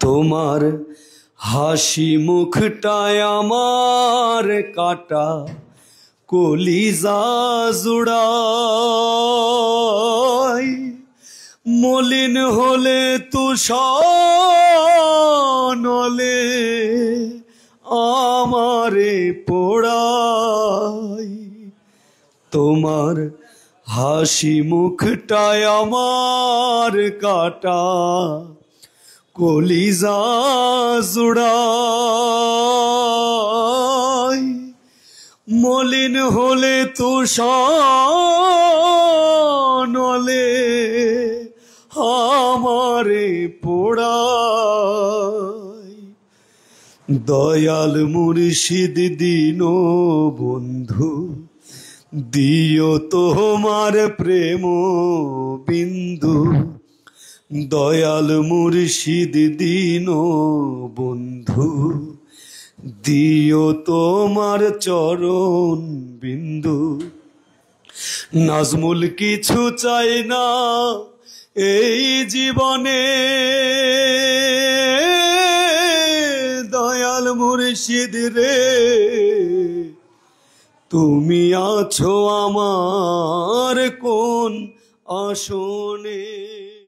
তোমার হাসি মুখটায় আমার কাটা কলিজা জুড়ায়, মলিন হলে তুষার হলে আমারে পোড়ায়। তোমার হাসি মুখটায় আমার কাটা কলিজা জুড়ায়, মলিন হলে তুষার হলে আমারে পোড়ায়। দয়াল মুর্শিদ দীন বন্ধু দিও তোমার প্রেম বিন্দু, দয়াল মুর্শিদ দীন বন্ধু দিও তোমার চরণ বিন্দু। নাজমুল কিছু চাই না এই জীবনে, দয়াল মুর্শিদ রে তুমি আছো আমার কোন আসনে।